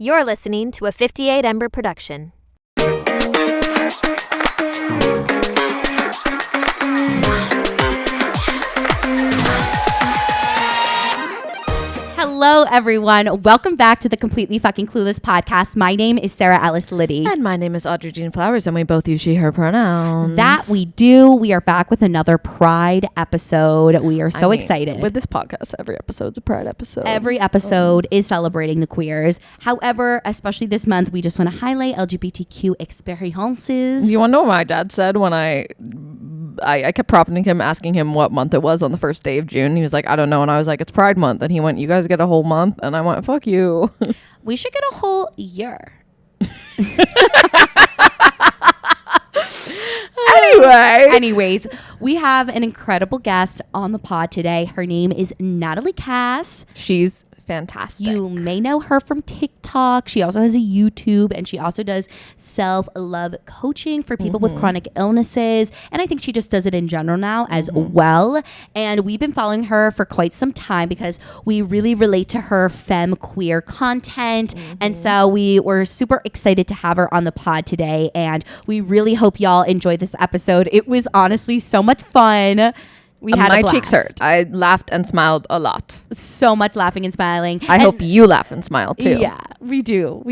You're listening to a 58 Ember production. Hello, everyone. Welcome back to the Completely Fucking Clueless podcast. My name is Sarah Alice Liddy. And my name is Audrey Jean Flowers, and we both use she, her pronouns. That we do. We are back with another Pride episode. We are so excited. With this podcast, every episode's a Pride episode. Every episode is celebrating the queers. However, especially this month, we just want to highlight LGBTQ experiences. You want to know what my dad said when I kept prompting him, asking him what month it was on the first day of June. He was like, I don't know. And I was like, it's Pride month. And he went, you guys get a whole month. And I went, fuck you. We should get a whole year. Anyways, we have an incredible guest on the pod today. Her name is Natalie Cass. She's fantastic. You may know her from TikTok. She also has a YouTube, and she also does self-love coaching for people with chronic illnesses. And I think she just does it in general now as well. And we've been following her for quite some time because we really relate to her femme queer content. And so we were super excited to have her on the pod today. And we really hope y'all enjoy this episode. It was honestly so much fun. We had my a blast. cheeks hurt. I laughed and smiled a lot. So much laughing and smiling. I hope you laugh and smile too. Yeah, we do.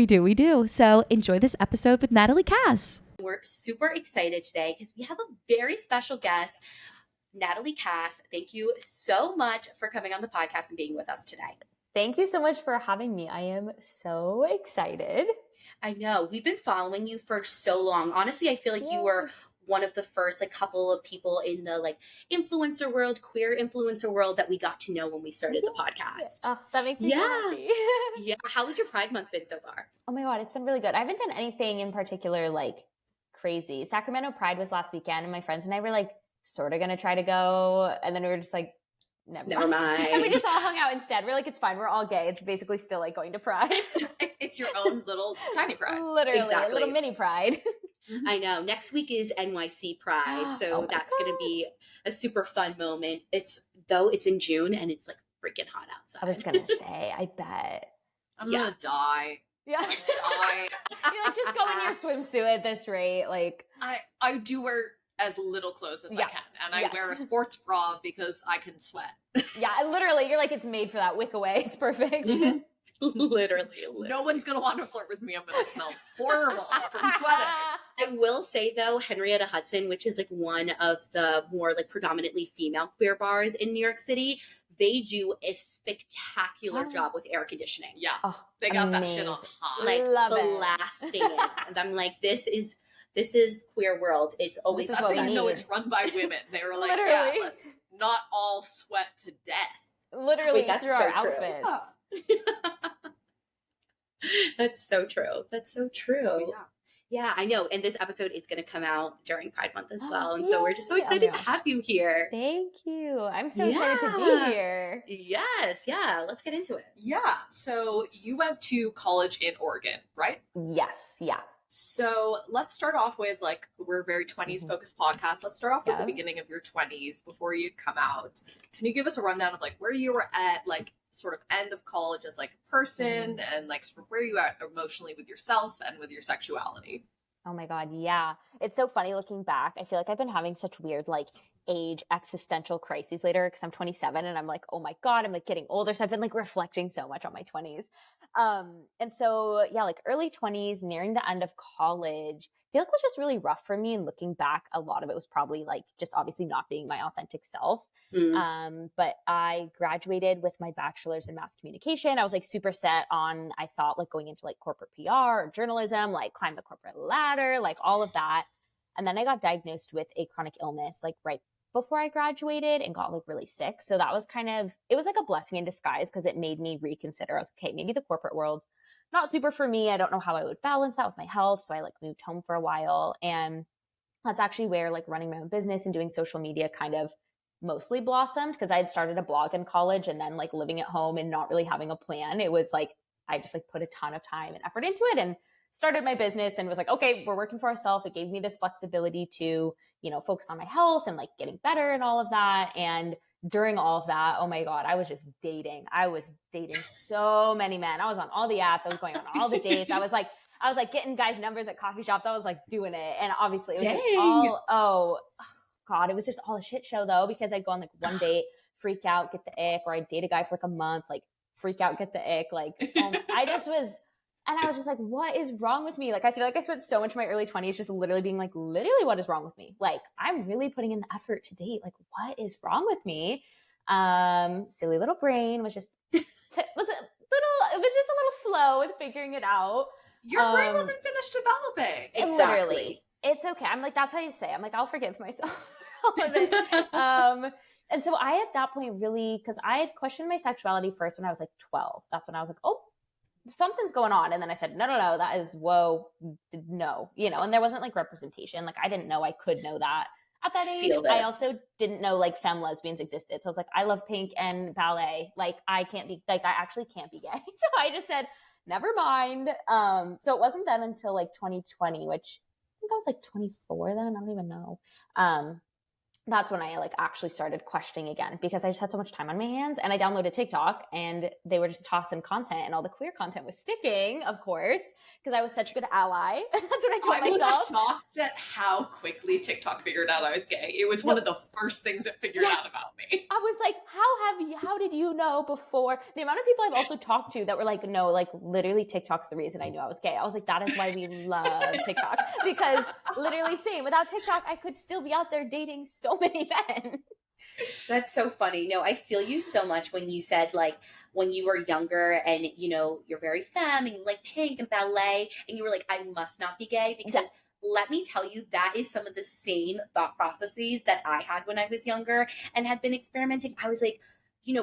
So enjoy this episode with Natalie Cass. We're super excited today because we have a very special guest, Natalie Cass. Thank you so much for coming on the podcast and being with us today. Thank you so much for having me. I am so excited. I know. We've been following you for so long. Honestly, I feel like you were one of the first couple of people in the influencer world, queer influencer world that we got to know when we started the podcast. Oh, that makes me so happy. Yeah. How has your Pride Month been so far? Oh my God, it's been really good. I haven't done anything in particular crazy. Sacramento Pride was last weekend, and my friends and I were sort of going to try to go. And then we were just never mind. And we just all hung out instead. We're it's fine. We're all gay. It's basically still going to Pride. It's your own little tiny Pride. Literally, exactly. A little mini Pride. I know. Next week is NYC Pride, so that's going to be a super fun moment. It's in June and it's freaking hot outside. I was going to say, I bet. I'm going to die. Yeah. You're just go in your swimsuit at this rate. I do wear as little clothes as I can. And I wear a sports bra because I can sweat. Yeah, literally. You're it's made for that. Wick away. It's perfect. Literally. No one's going to want to flirt with me. I'm going to smell horrible from sweating. I will say, though, Henrietta Hudson, which is one of the more predominantly female queer bars in New York City, they do a spectacular job with air conditioning. Yeah. They got that shit on high. Love blasting it. And I'm this is queer world. It's always that's how you know it's run by women. They were literally. Let's not all sweat to death. Literally that's through our outfits. That's so true. Yeah. Yeah, I know. And this episode is going to come out during Pride Month as well. And so we're just so excited to have you here. Thank you. I'm so excited to be here. Yes. Yeah. Let's get into it. Yeah. So you went to college in Oregon, right? Yes. Yeah. So let's start off with we're a very 20s focused podcast. Let's start off with the beginning of your 20s before you'd come out. Can you give us a rundown of where you were at sort of end of college as a person and sort of where you at emotionally with yourself and with your sexuality? Oh my God. Yeah. It's so funny looking back. I feel I've been having such weird age existential crises later because I'm 27 and I'm oh my God, I'm getting older. So I've been reflecting so much on my 20s. And so yeah, early 20s, nearing the end of college, I feel was just really rough for me. And looking back, a lot of it was probably just obviously not being my authentic self. But I graduated with my bachelor's in mass communication. I was super set on, I thought going into corporate PR or journalism, climb the corporate ladder, all of that. And then I got diagnosed with a chronic illness right before I graduated and got really sick. So that was it was a blessing in disguise because it made me reconsider. I was okay, maybe the corporate world's not super for me. I don't know how I would balance that with my health. So I moved home for a while. And that's actually where running my own business and doing social media kind of mostly blossomed because I had started a blog in college and then living at home and not really having a plan. It was I just put a ton of time and effort into it and started my business and was okay, we're working for ourselves. It gave me this flexibility to, focus on my health and getting better and all of that. And during all of that, oh my God, I was just dating. I was dating so many men. I was on all the apps. I was going on all the dates. I was like getting guys' numbers at coffee shops. I was like doing it. And obviously it was just all, oh God, it was just all a shit show though, because I'd go on like one date, freak out, get the ick, or I'd date a guy for like a month, like freak out, get the ick. Like, I was just like, what is wrong with me? Like, I feel like I spent so much of my early 20s just literally being like, literally, what is wrong with me? Like, I'm really putting in the effort to date. Like, what is wrong with me? Silly little brain was just, it was just a little slow with figuring it out. Your brain wasn't finished developing. Exactly. Literally. It's okay. I'm like, that's how you say. I'm like, I'll forgive myself for all of it. And so I, at that point, really, because I had questioned my sexuality first when I was like 12. That's when I was like, oh, something's going on. And then I said, no, that is, whoa, no, and there wasn't like representation. Like, I didn't know I could know that at that age. I also didn't know like femme lesbians existed. So I was like, I love pink and ballet. Like, I actually can't be gay. So I just said, never mind. So it wasn't then until like 2020, which I think I was like 24 then. I don't even know. That's when I like actually started questioning again, because I just had so much time on my hands, and I downloaded TikTok and they were just tossing content, and all the queer content was sticking, of course, because I was such a good ally. That's what I told myself. I was shocked at how quickly TikTok figured out I was gay. It was one of the first things it figured out about me. I was like, how did you know before? The amount of people I've also talked to that were like, no, like literally TikTok's the reason I knew I was gay. I was like, that is why we love TikTok, because literally same, without TikTok, I could still be out there dating so many men. That's so funny. No, I feel you so much when you said like when you were younger and you're very femme and you like pink and ballet and you were like, I must not be gay, because let me tell you, that is some of the same thought processes that I had when I was younger and had been experimenting. I was like,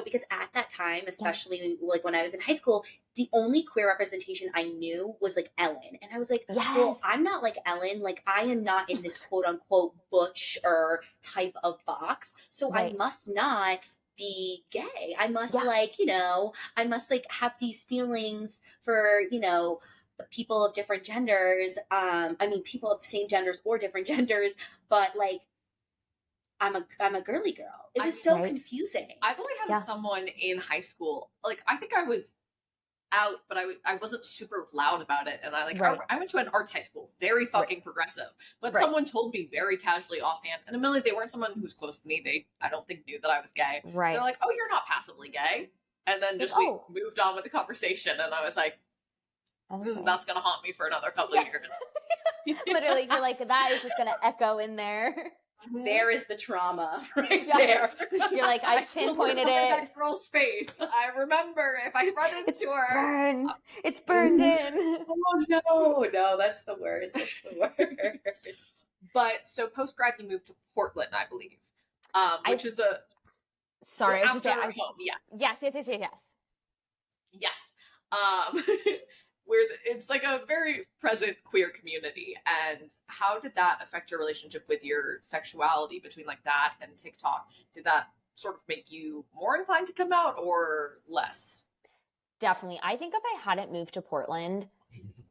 because at that time, especially like when I was in high school, the only queer representation I knew was like Ellen. And I was like, well, I'm not like Ellen. Like, I am not in this quote unquote butch or type of box. So I must not be gay. I must I must like have these feelings for, people of different genders. People of the same genders or different genders, but like, I'm a girly girl. It was so confusing. I've only had someone in high school. Like, I think I was out, but I wasn't super loud about it. And I went to an arts high school, very fucking progressive. But someone told me very casually offhand, and admittedly they weren't someone who's close to me. They, I don't think, knew that I was gay. Right. They're like, oh, you're not passively gay. And then just we moved on with the conversation, and I was like, that's gonna haunt me for another couple of years. Literally, you're like, that is just gonna echo in there. There is the trauma right there. You're like, I pinpointed it. That girl's face. I remember if I run into her. Burned. It's burned in. Oh no, that's the worst. That's the worst. But so post grad, you moved to Portland, I believe, which is a. Sorry, I was after home. Yes. Yes. Where it's like a very present queer community. And how did that affect your relationship with your sexuality between like that and TikTok? Did that sort of make you more inclined to come out or less? Definitely. I think if I hadn't moved to Portland,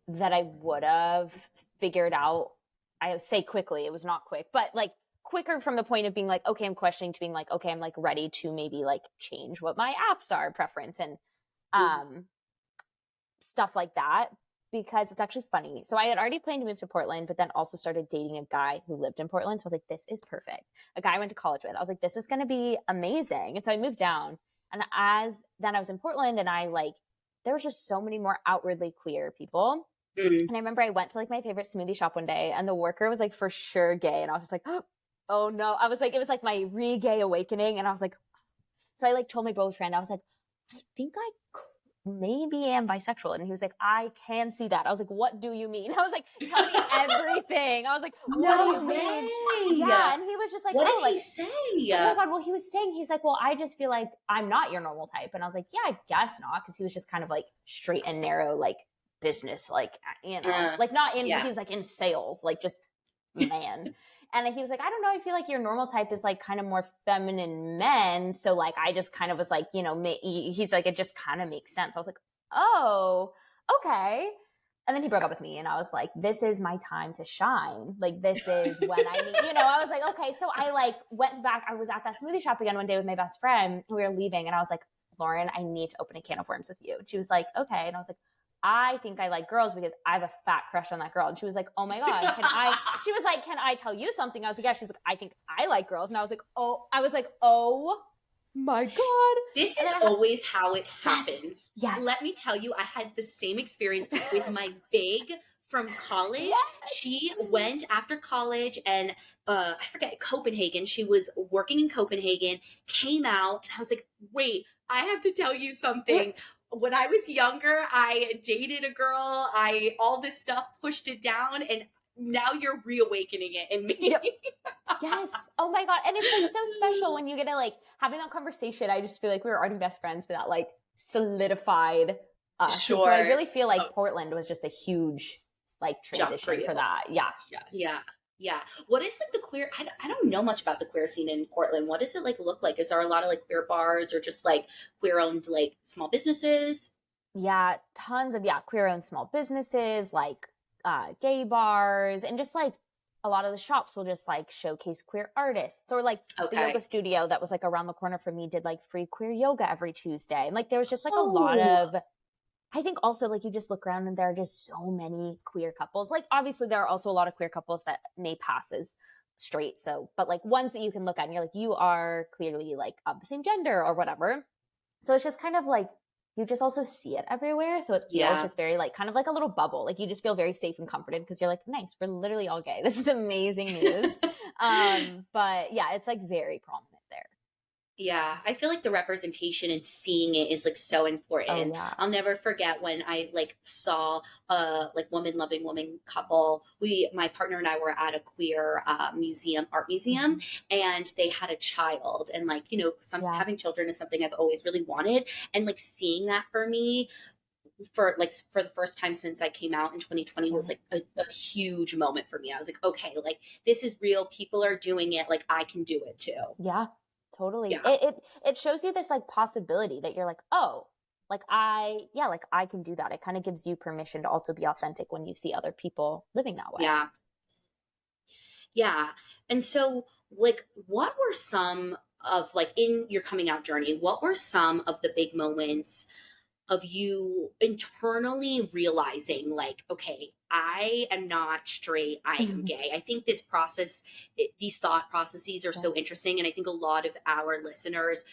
that I would have figured out, I say quickly, it was not quick, but like quicker from the point of being like, okay, I'm questioning, to being like, okay, I'm like ready to maybe like change what my apps are, preference, and stuff like that, because it's actually funny. So I had already planned to move to Portland, but then also started dating a guy who lived in Portland. So I was like, this is perfect. A guy I went to college with. I was like, this is going to be amazing. And so I moved down, and then I was in Portland, and there was just so many more outwardly queer people. And I remember I went to like my favorite smoothie shop one day, and the worker was like for sure gay. And I was just like, oh no. I was like, it was like my re-gay awakening. And I was like, so I like told my boyfriend, I was like, I think I maybe am bisexual. And he was like, I can see that. I was like, what do you mean? I was like, tell me everything. I was like, what do you mean? Yeah. And he was just like, what did he say? Oh my God. Well, he was saying, he's like, well, I just feel like I'm not your normal type. And I was like, yeah, I guess not. Cause he was just kind of like straight and narrow, like business, like, like not in, he's like in sales, like just man. And he was like, I don't know, I feel like your normal type is like kind of more feminine men. So like, I just kind of was like, he's like, it just kind of makes sense. I was like, oh, okay. And then he broke up with me, and I was like, this is my time to shine. Like, this is when I need, I was like, okay. So I like went back. I was at that smoothie shop again one day with my best friend, and we were leaving, and I was like, Lauren, I need to open a can of worms with you. And she was like, okay. And I was like, I think I like girls because I have a fat crush on that girl. And she was like, oh my God, she was like, can I tell you something? I was like, yeah. She's like, I think I like girls. And I was like, oh my God. This is always how it happens. Yes. Let me tell you, I had the same experience with my babe from college. Yes. She went after college and I forget, Copenhagen. She was working in Copenhagen, came out, and I was like, wait, I have to tell you something. When I was younger, I dated a girl. All this stuff, pushed it down, and now you're reawakening it in me. Yep. Yes. Oh my God. And it's like so special when you get to like having that conversation. I just feel like we were already best friends, but that like solidified us. Sure. So I really feel like Portland was just a huge like transition for that. Yeah. Yes. Yeah. Yeah. What is like the queer, I don't know much about the queer scene in Portland. What does it like look like? Is there a lot of like queer bars or just like queer owned like small businesses? Yeah. Tons of, queer owned small businesses, like gay bars, and just like a lot of the shops will just like showcase queer artists, or like the yoga studio that was like around the corner from me did like free queer yoga every Tuesday. And like there was just like a lot of, I think also like you just look around and there are just so many queer couples. Like obviously there are also a lot of queer couples that may pass as straight. So, but like ones that you can look at and you're like, you are clearly like of the same gender or whatever. So it's just kind of like, you just also see it everywhere. So it feels just very like kind of like a little bubble. Like you just feel very safe and comforted because you're like, nice, we're literally all gay. This is amazing news. But yeah, it's like very prominent there. Yeah, I feel like the representation and seeing it is like so important. Oh, yeah. I'll never forget when I like saw a like woman loving woman couple. My partner and I were at a queer art museum, and they had a child, and like having children is something I've always really wanted, and like seeing that for me for the first time since I came out in 2020 was like a huge moment for me. I was like, okay, like this is real. People are doing it. Like I can do it too. Yeah. Totally. Yeah. It shows you this like possibility that you're like, oh, like I can do that. It kind of gives you permission to also be authentic when you see other people living that way. Yeah. Yeah. And so like, what were some of like in your coming out journey, what were some of the big moments of you internally realizing like, okay, I am not straight, I am gay? I think this process, these thought processes are so interesting. And I think a lot of our listeners,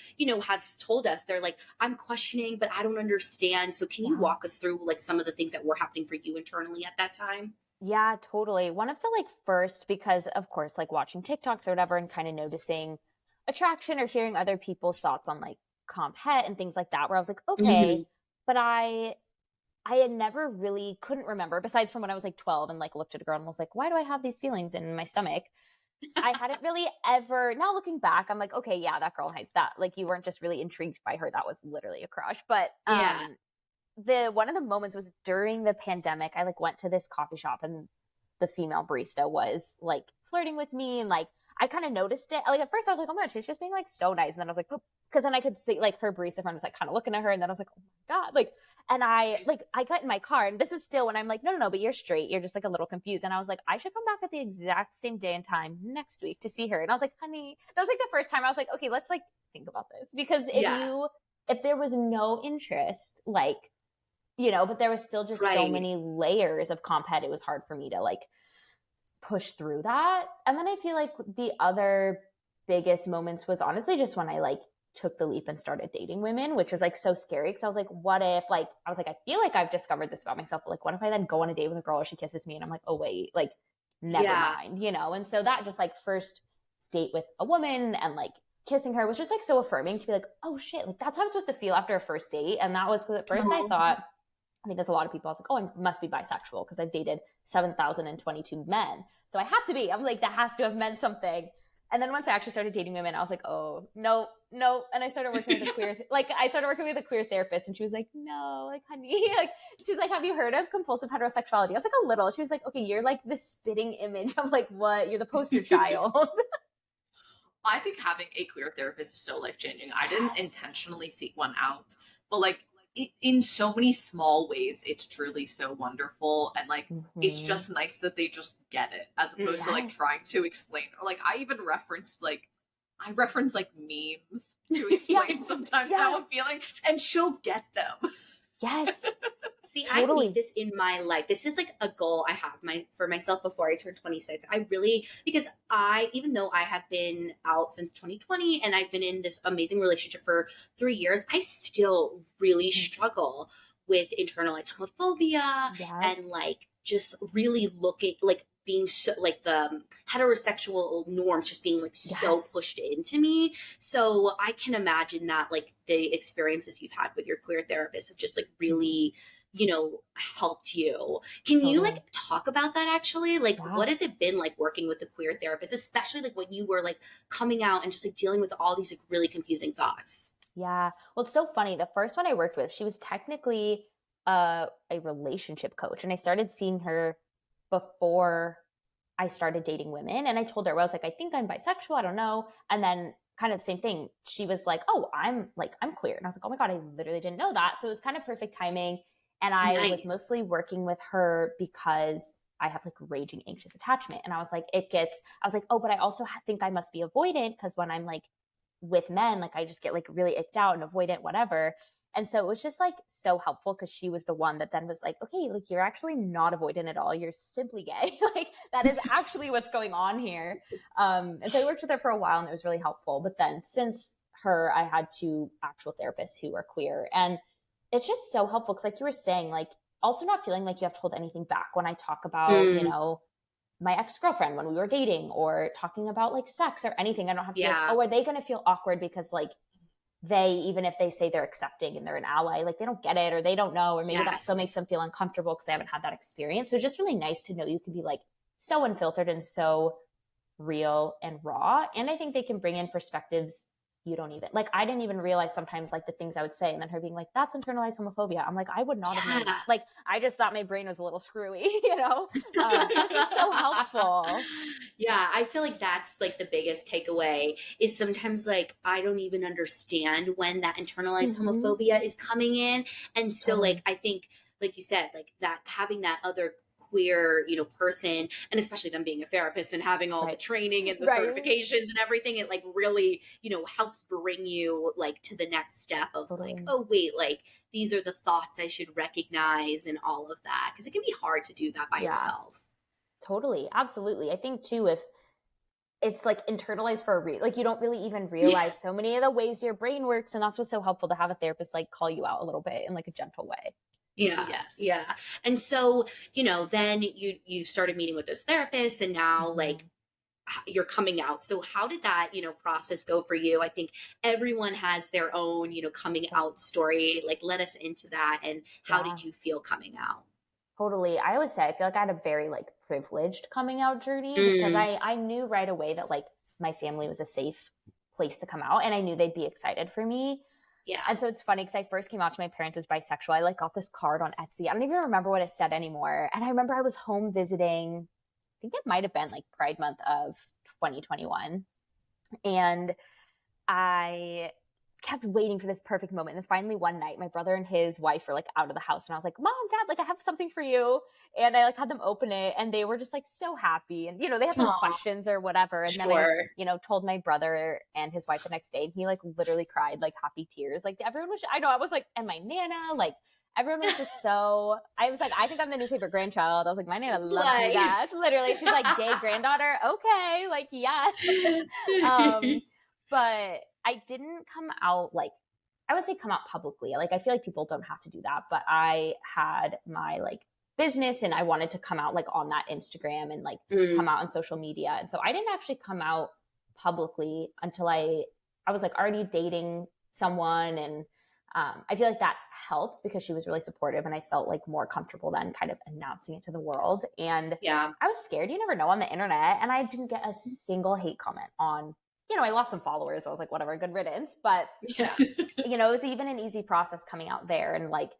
have told us, they're like, I'm questioning, but I don't understand. So can you walk us through like some of the things that were happening for you internally at that time? Yeah, totally. One of the like first, because of course, like watching TikToks or whatever and kind of noticing attraction or hearing other people's thoughts on like comp het and things like that, where I was like, okay, but I had never really couldn't remember, besides from when I was like 12 and like looked at a girl and was like, why do I have these feelings in my stomach? I hadn't really ever, now looking back, I'm like, okay, yeah, that girl has that. Like you weren't just really intrigued by her. That was literally a crush. But one of the moments was during the pandemic. I like went to this coffee shop and the female barista was like flirting with me, and like I kind of noticed it. Like at first I was like, oh my God, she's just being like so nice. And then I was like, because then I could see like her barista friend was like kind of looking at her, and then I was like, oh my God, like, and I got in my car, and this is still when I'm like, no, but you're straight. You're just like a little confused. And I was like, I should come back at the exact same day and time next week to see her. And I was like, honey, that was like the first time I was like, okay, let's like think about this, because if there was no interest, like, but there was still just so many layers of comp het, it was hard for me to like push through that. And then I feel like the other biggest moments was honestly just when I like took the leap and started dating women, which was like so scary, because I was like, what if like, I was like, I feel like I've discovered this about myself, but like, what if I then go on a date with a girl and she kisses me and I'm like, oh wait, like never mind, And so that just like first date with a woman and like kissing her was just like so affirming to be like, oh shit, like that's how I'm supposed to feel after a first date. And that was because at first I thought, I think there's a lot of people, I was like, oh, I must be bisexual because I've dated 7,022 men. So I have to be. I'm like, that has to have meant something. And then once I actually started dating women, I was like, oh, no. And I started working with a queer therapist, and she was like, no, like, honey, like, she's like, have you heard of compulsive heterosexuality? I was like, a little. She was like, okay, you're like the spitting image of like what? You're the poster child. I think having a queer therapist is so life-changing. I didn't intentionally seek one out, but like, in so many small ways, it's truly so wonderful. And like, it's just nice that they just get it, as opposed to like trying to explain. Or like, I reference like memes to explain sometimes how I'm feeling, and she'll get them. Yes. See, Totally. I need this in my life. This is like a goal I have for myself before I turn 26. Because even though I have been out since 2020 and I've been in this amazing relationship for 3 years, I still really struggle with internalized homophobia and like just really looking like being so like the heterosexual norms just being like so pushed into me. So I can imagine that like the experiences you've had with your queer therapist have just like really, helped you. Can you like talk about that actually? Like what has it been like working with the queer therapist, especially like when you were like coming out and just like dealing with all these like really confusing thoughts? Yeah. Well, it's so funny. The first one I worked with, she was technically a relationship coach, and I started seeing her before I started dating women. And I told her, I was like, I think I'm bisexual. I don't know. And then kind of the same thing. She was like, oh, I'm queer. And I was like, oh my God, I literally didn't know that. So it was kind of perfect timing. And I was mostly working with her because I have like raging anxious attachment. And I was like, oh, but I also think I must be avoidant, because when I'm like with men, like I just get like really icked out and avoidant, whatever. And so it was just like so helpful, because she was the one that then was like, okay, like you're actually not avoidant at all. You're simply gay. Like that is actually what's going on here. And so I worked with her for a while, and it was really helpful. But then since her, I had 2 actual therapists who are queer. And it's just so helpful, because like you were saying, like also not feeling like you have to hold anything back when I talk about, my ex-girlfriend when we were dating, or talking about like sex or anything. I don't have to be like, oh, are they going to feel awkward because like even if they say they're accepting and they're an ally, like they don't get it, or they don't know, or maybe that still makes them feel uncomfortable because they haven't had that experience. So it's just really nice to know you can be like so unfiltered and so real and raw. And I think they can bring in perspectives you don't even like. I didn't even realize sometimes like the things I would say, and then her being like, that's internalized homophobia. I'm like, I would not have known that. Like I just thought my brain was a little screwy, so it's just so helpful. Yeah, I feel like that's like the biggest takeaway is sometimes like I don't even understand when that internalized homophobia is coming in. And so like I think like you said, like that having that other queer, person, and especially them being a therapist and having all the training and the certifications and everything, it like really, helps bring you like to the next step of like, oh wait, like these are the thoughts I should recognize and all of that. Because it can be hard to do that by yourself. Totally. Absolutely. I think too, if it's like internalized for like you don't really even realize so many of the ways your brain works. And that's what's so helpful, to have a therapist like call you out a little bit in like a gentle way. Yeah. Yes. Yeah. And so, then you started meeting with this therapist, and now like you're coming out. So how did that, process go for you? I think everyone has their own, coming out story. Like let us into that. And how did you feel coming out? Totally. I always say, I feel like I had a very like privileged coming out journey, because I knew right away that like my family was a safe place to come out, and I knew they'd be excited for me. Yeah. And so it's funny, because I first came out to my parents as bisexual. I like got this card on Etsy. I don't even remember what it said anymore. And I remember I was home visiting, I think it might have been like Pride Month of 2021. And I kept waiting for this perfect moment. And finally one night, my brother and his wife were like out of the house, and I was like, Mom, Dad, like I have something for you. And I like had them open it, and they were just like so happy. And, they had some questions or whatever. And then I, told my brother and his wife the next day, and he like literally cried like happy tears. Like everyone was, I was like, and my Nana, like everyone was just so, I was like, I think I'm the new favorite grandchild. I was like, my Nana loves me. That's literally, she's like, gay granddaughter. Okay. Like, yes. But I didn't come out like, I would say come out publicly. Like, I feel like people don't have to do that, but I had my like business, and I wanted to come out like on that Instagram and like come out on social media. And so I didn't actually come out publicly until I was like already dating someone. And I feel like that helped, because she was really supportive, and I felt like more comfortable then kind of announcing it to the world. And I was scared. You never know on the internet. And I didn't get a single hate comment on, I lost some followers, but I was like, whatever, good riddance. But, it was even an easy process coming out there. And like,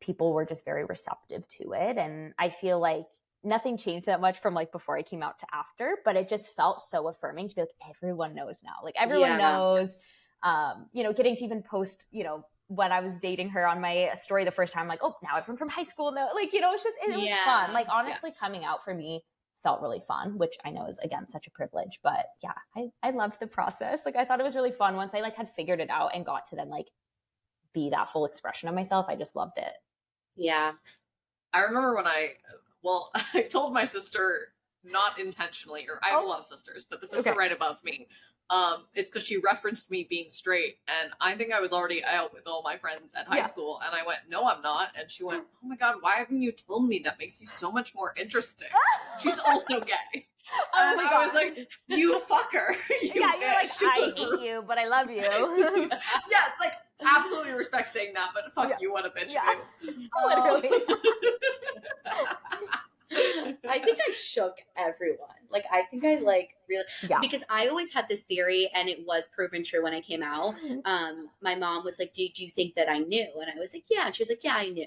people were just very receptive to it. And I feel like nothing changed that much from like before I came out to after, but it just felt so affirming to be like, everyone knows now. Like everyone knows, getting to even post, when I was dating her on my story the first time, like, oh, now everyone from high school know. Like, you know, it's just, it was fun. Like, honestly, coming out for me felt really fun, which I know is, again, such a privilege. But yeah, I loved the process. Like, I thought it was really fun once I like had figured it out and got to then like be that full expression of myself. I just loved it. Yeah. I remember when I told my sister, not intentionally, or I have a lot of sisters, but the sister right above me, it's because she referenced me being straight, and I think I was already out with all my friends at high school, and I went, no, I'm not, and she went, oh my god, why haven't you told me? That makes you so much more interesting. She's also gay. And I was like, you fucker. You're like, I hate you, but I love you. Yes, like, absolutely respect saying that, but fuck you, what a bitch move. Literally. I think I shook everyone. Like, I think I like really, because I always had this theory, and it was proven true when I came out. My mom was like, did you think that I knew? And I was like, yeah. And she was like, yeah, I knew.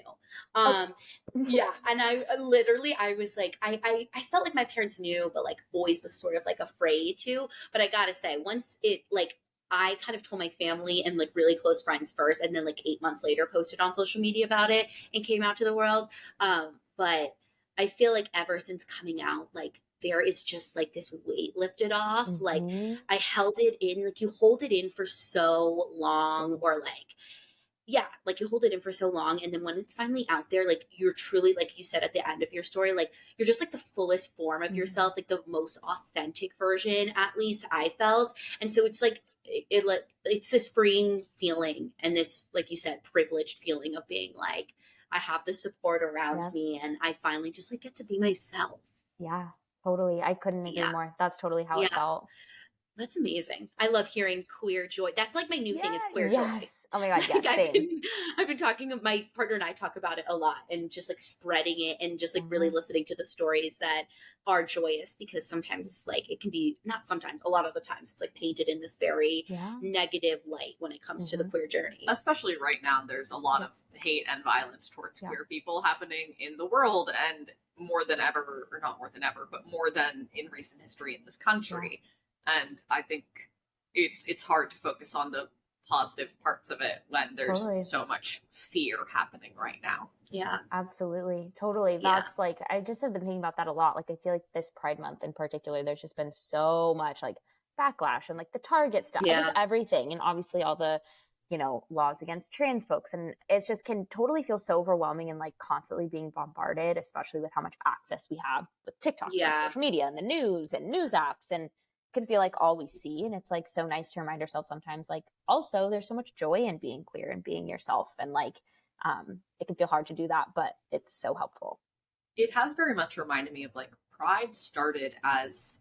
Yeah. And I was like, I felt like my parents knew, but like always was sort of like afraid to. But I gotta say, once it like, I kind of told my family and like really close friends first, and then like 8 months later posted on social media about it and came out to the world. But I feel like ever since coming out, like there is just like this weight lifted off. Like I held it in, like you hold it in for so long, or like, like you hold it in for so long. And then when it's finally out there, like you're truly, like you said at the end of your story, like you're just like the fullest form of yourself, like the most authentic version, at least I felt. And so it's like, it's this freeing feeling. And this, like you said, privileged feeling of being like, I have the support around me, and I finally just like get to be myself. Yeah, totally. I couldn't agree more. That's totally how it felt. That's amazing. I love hearing queer joy. That's like my new thing is queer joy. Oh my God, yes, like same. I've been talking, my partner and I talk about it a lot, and just like spreading it, and just like really listening to the stories that are joyous, because sometimes like it can be, not sometimes, a lot of the times it's like painted in this very negative light when it comes to the queer journey. Especially right now, there's a lot of hate and violence towards queer people happening in the world, and more than ever, or not more than ever, but more than in recent history in this country. And I think it's hard to focus on the positive parts of it when there's so much fear happening right now. Yeah, absolutely. Totally. That's like, I just have been thinking about that a lot. Like, I feel like this Pride Month in particular, there's just been so much like backlash and like the Target stuff, just everything. And obviously all the, you know, laws against trans folks. And it just can totally feel so overwhelming, and like constantly being bombarded, especially with how much access we have with TikTok and social media and the news and news apps, and can feel like all we see. And it's like so nice to remind ourselves sometimes, like, also there's so much joy in being queer and being yourself. And like, it can feel hard to do that, but it's so helpful. It has very much reminded me of like Pride started as,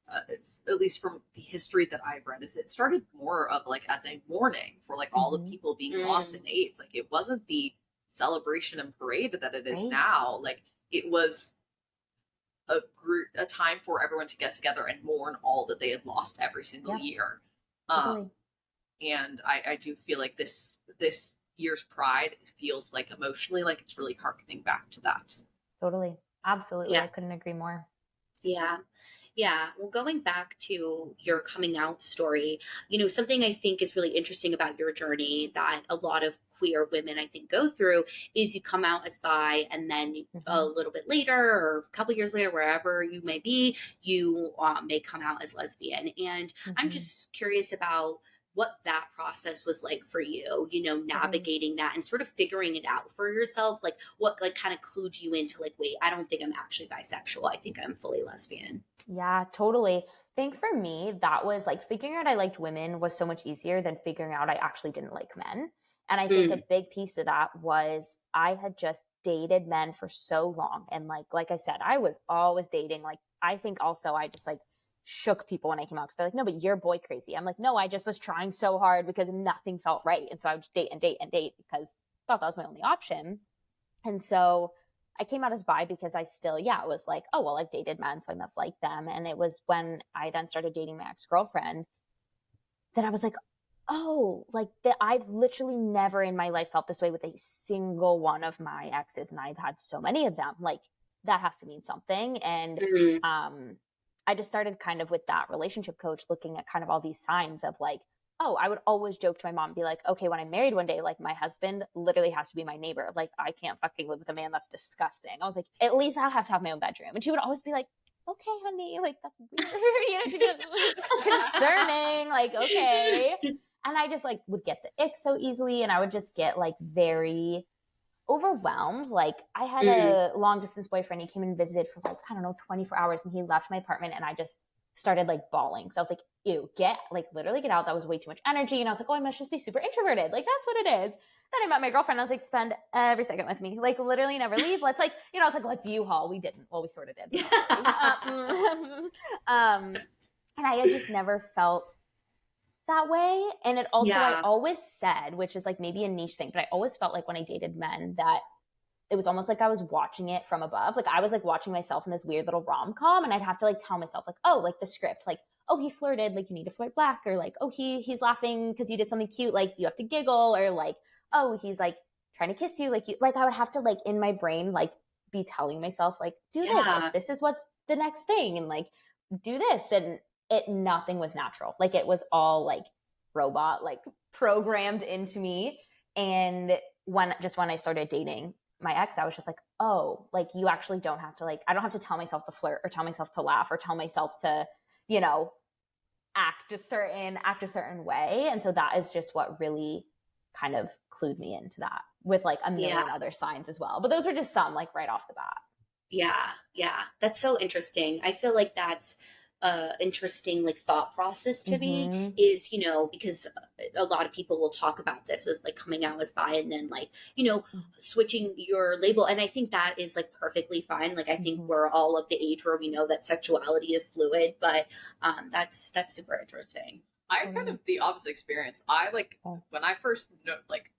at least from the history that I've read, is it started more of like as a mourning for like all the people being lost in AIDS. Like it wasn't celebration and parade that it is now. Like it was a time for everyone to get together and mourn all that they had lost every single year. And I do feel like this year's Pride feels like emotionally like it's really harkening back to that. Totally. Absolutely. I couldn't agree more. Yeah. Well, going back to your coming out story, you know, something I think is really interesting about your journey that a lot of queer women, I think, go through is you come out as bi, and then a little bit later or a couple years later, wherever you may be, you may come out as lesbian. And I'm just curious about what that process was like for you, you know, navigating that and sort of figuring it out for yourself. Like what like kind of clued you into like, wait, I don't think I'm actually bisexual. I think I'm fully lesbian. Yeah, totally. I think for me, that was like figuring out I liked women was so much easier than figuring out I actually didn't like men. And I think a big piece of that was I had just dated men for so long. And like I said, I was always dating. Like, I think also I just like shook people when I came out, because they're like, no, but you're boy crazy. I'm like, no, I just was trying so hard because nothing felt right. And so I would just date and date and date because I thought that was my only option. And so I came out as bi because I still, it was like, oh, well, I've dated men, so I must like them. And it was when I then started dating my ex-girlfriend that I was like, oh, like that I've literally never in my life felt this way with a single one of my exes. And I've had so many of them. Like, that has to mean something. And I just started kind of with that relationship coach looking at kind of all these signs of like, oh, I would always joke to my mom, be like, okay, when I'm married one day, like my husband literally has to be my neighbor. Like I can't fucking live with a man. That's disgusting. I was like, at least I'll have to have my own bedroom. And she would always be like, okay, honey, like that's weird. You know, she'd be like, concerning, like, okay. And I just like would get the ick so easily. And I would just get like very overwhelmed. Like I had a long distance boyfriend. He came and visited for like, I don't know, 24 hours, and he left my apartment, and I just started like bawling. So I was like, ew, literally get out. That was way too much energy. And I was like, oh, I must just be super introverted. Like that's what it is. Then I met my girlfriend. I was like, spend every second with me. Like literally never leave. Let's like, you know, I was like, let's U-Haul. We didn't. Well, we sort of did. And I just never felt that way. And it also, I always said, which is like maybe a niche thing, but I always felt like when I dated men that it was almost like I was watching it from above. Like I was like watching myself in this weird little rom-com, and I'd have to like tell myself like, oh, like the script, like, oh, he flirted, like you need to flirt back, or like, oh, he's laughing because you did something cute, like you have to giggle, or like, oh, he's like trying to kiss you, like you, like I would have to like in my brain like be telling myself like, do this, like this is what's the next thing, and like do this, and nothing was natural. Like it was all like robot, like programmed into me. And when I started dating my ex, I was just like, oh, like you actually don't have to, like, I don't have to tell myself to flirt or tell myself to laugh or tell myself to, you know, act a certain way. And so that is just what really kind of clued me into that, with like a million other signs as well. But those were just some, like right off the bat. Yeah. That's so interesting. I feel like that's interesting like thought process to me, is, you know, because a lot of people will talk about this as like coming out as bi and then like, you know, switching your label. And I think that is like perfectly fine. Like I think we're all of the age where we know that sexuality is fluid, but that's super interesting. I had kind of the opposite experience. I like when I first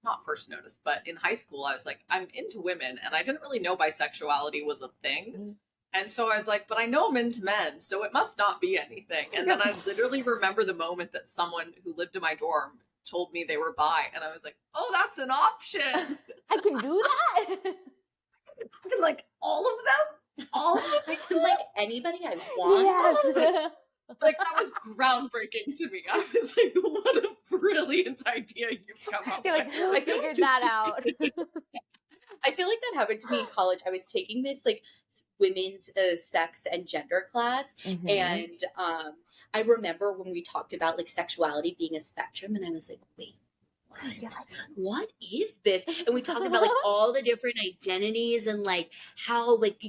not first noticed, but in high school I was like, I'm into women, and I didn't really know bisexuality was a thing. And so I was like, but I know I'm into men, so it must not be anything. And then I literally remember the moment that someone who lived in my dorm told me they were bi, and I was like, oh, that's an option. I can do that. Like all of them? All of the people? Like anybody I want? Yes. Like that was groundbreaking to me. I was like, what a brilliant idea you've come up You're like, with. I figured that out. I feel like that happened to me in college. I was taking this like women's sex and gender class, and I remember when we talked about like sexuality being a spectrum, and I was like, wait, what is this? And we talked about like all the different identities and like how like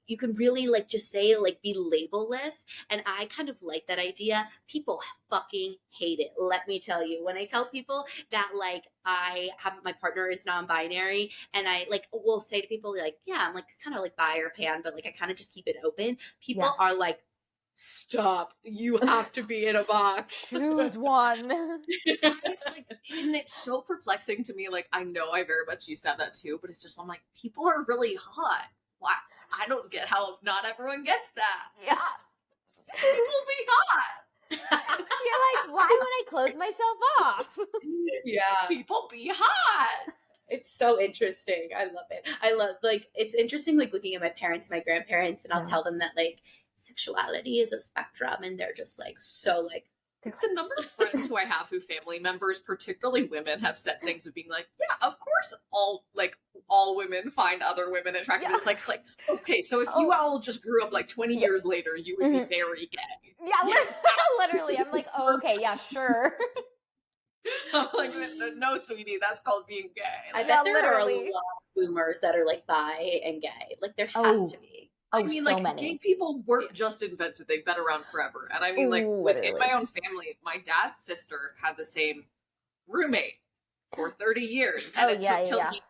you can really like just say like be labelless. And I kind of like that idea. People fucking hate it. Let me tell you, when I tell people that like I have my partner is non-binary, and I like will say to people like, yeah, I'm like kind of like bi or pan, but like I kind of just keep it open. People are like, stop, you have to be in a box. Choose one. And it's so perplexing to me. Like, I know I very much used to have that too, but it's just, I'm like, people are really hot. Why? I don't get how not everyone gets that. Yeah. People be hot. You're like, why would I close myself off? Yeah. People be hot. It's so interesting. I love it. I love, like, it's interesting, like, looking at my parents and my grandparents, and I'll tell them that, like, sexuality is a spectrum, and they're just, like, so, like, The number of friends who I have who family members, particularly women, have said things of being like, yeah, of course all women find other women attractive. Yeah. It's like, okay, so if you all just grew up like 20 years later, you would be very gay. Yeah, literally. I'm like, oh, okay, yeah, sure. I'm like, no, sweetie, that's called being gay. I bet there are a lot of boomers that are like bi and gay. Like there has to be. I mean, so like, many. gay people weren't just invented. They've been around forever. And I mean, like, within my own family, my dad's sister had the same roommate for 30 years. And it took till he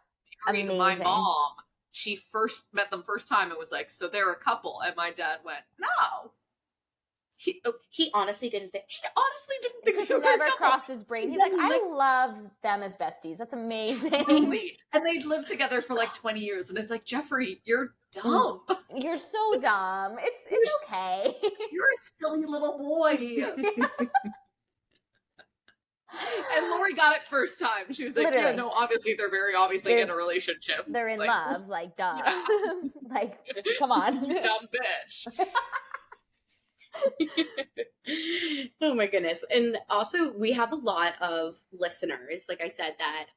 married my mom. She first met them first time and was like, so they're a couple. And my dad went, no. He honestly didn't think. It just never crossed his brain. He's like, I love them as besties. That's amazing. And they'd lived together for like 20 years. And it's like, Jeffrey, you're dumb. You're so dumb. It's okay. You're a silly little boy. And Lori got it first time. She was like, yeah, no, obviously they're very obviously in a relationship. They're in love. Like, duh. Yeah. Like, come on. You dumb bitch. Oh my goodness. And also we have a lot of listeners, like I said, that,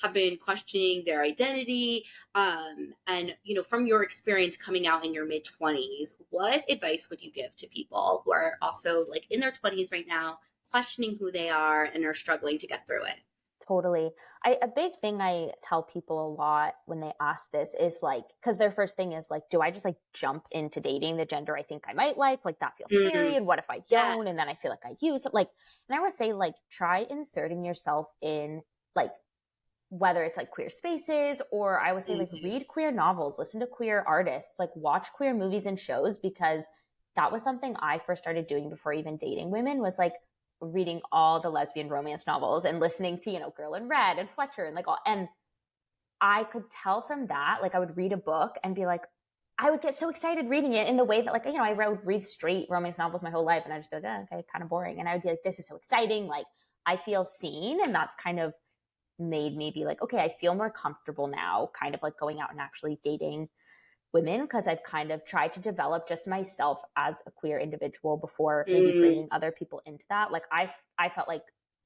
have been questioning their identity. And, from your experience coming out in your mid 20s, what advice would you give to people who are also like in their 20s right now, questioning who they are and are struggling to get through it? Totally. A big thing I tell people a lot when they ask this is like, because their first thing is like, do I just like jump into dating the gender I think I might like? Like that feels scary. And what if I don't? And then I feel like I use it. Like, and I would say like, try inserting yourself in like, whether it's like queer spaces, or I would say like read queer novels, listen to queer artists, like watch queer movies and shows, because that was something I first started doing before even dating women, was like reading all the lesbian romance novels and listening to, Girl in Red and Fletcher and like all, and I could tell from that, like I would read a book and be like, I would get so excited reading it in the way that like, I would read straight romance novels my whole life and I'd just be like, oh, okay, kind of boring. And I would be like, this is so exciting. Like I feel seen. And that's kind of made me be like, okay, I feel more comfortable now kind of like going out and actually dating women, because I've kind of tried to develop just myself as a queer individual before maybe bringing other people into that. Like I felt like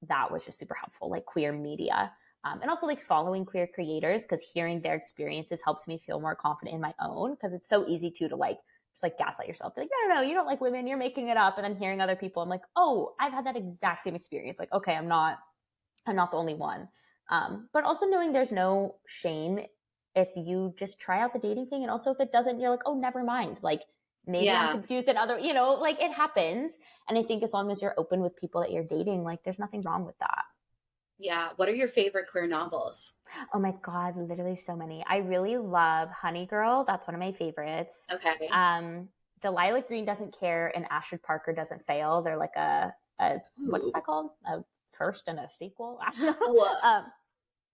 that was just super helpful, like queer media. And also like following queer creators, because hearing their experiences helped me feel more confident in my own, because it's so easy to like just like gaslight yourself. Be like, no, you don't like women, you're making it up. And then hearing other people, I'm like, oh, I've had that exact same experience. Like, okay, I'm not the only one. But also knowing there's no shame if you just try out the dating thing. And also if it doesn't, you're like, oh, never mind. Like maybe I'm confused and other, like it happens. And I think as long as you're open with people that you're dating, like there's nothing wrong with that. Yeah. What are your favorite queer novels? Oh my God, literally so many. I really love Honey Girl. That's one of my favorites. Okay. Delilah Green Doesn't Care and Ashford Parker Doesn't Fail. They're like a what's that called? A first and a sequel? I don't know.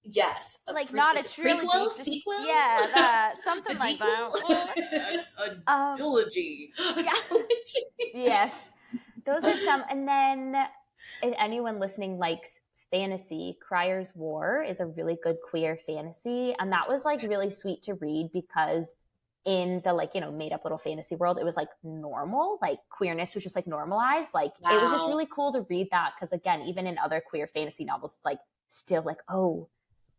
Yes. Like not a trilogy. Prequel? Sequel? Yeah, something like that. A trilogy. Yeah. Yes. Those are some. And then if anyone listening likes fantasy, Crier's War is a really good queer fantasy. And that was like really sweet to read, because in the like, made up little fantasy world, it was like normal, like queerness was just like normalized. Like it was just really cool to read that. Cause again, even in other queer fantasy novels, it's like still like, oh,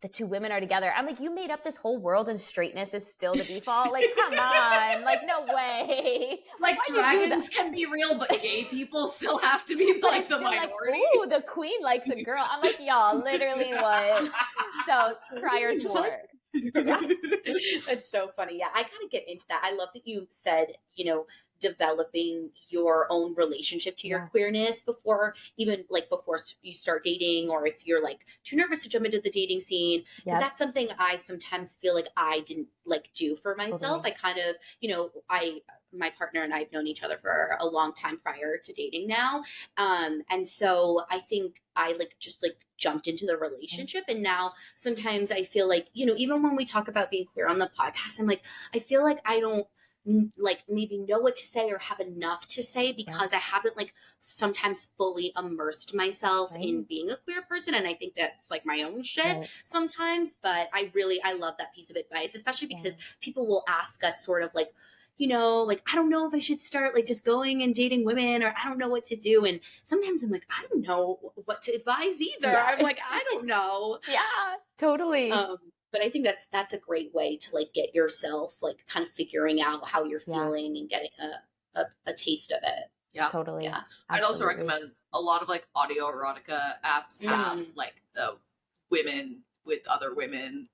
the two women are together. I'm like, you made up this whole world and straightness is still the default. Like, come on. Like, no way. Like dragons can be real, but gay people still have to be like the minority. Like, ooh, the queen likes a girl. I'm like, y'all, literally what? So, Crier's War. Yeah. That's so funny. Yeah, I gotta get into that. I love that you said, developing your own relationship to your queerness before you start dating, or if you're like too nervous to jump into the dating scene, because that's something I sometimes feel like I didn't like do for myself. I kind of, my partner and I have known each other for a long time prior to dating now. And so I think I just jumped into the relationship. And now sometimes I feel like, even when we talk about being queer on the podcast, I'm like, I feel like I don't maybe know what to say or have enough to say, because I haven't sometimes fully immersed myself in being a queer person. And I think that's my own shit sometimes, but I love that piece of advice, especially because people will ask us sort of I don't know if I should start just going and dating women, or I don't know what to do. And sometimes I'm like, I don't know what to advise either. I'm like, I don't know. Yeah, totally. But I think that's a great way to get yourself kind of figuring out how you're feeling and getting a taste of it. Yeah, totally. Yeah, I'd also recommend a lot of audio erotica apps have the women with other women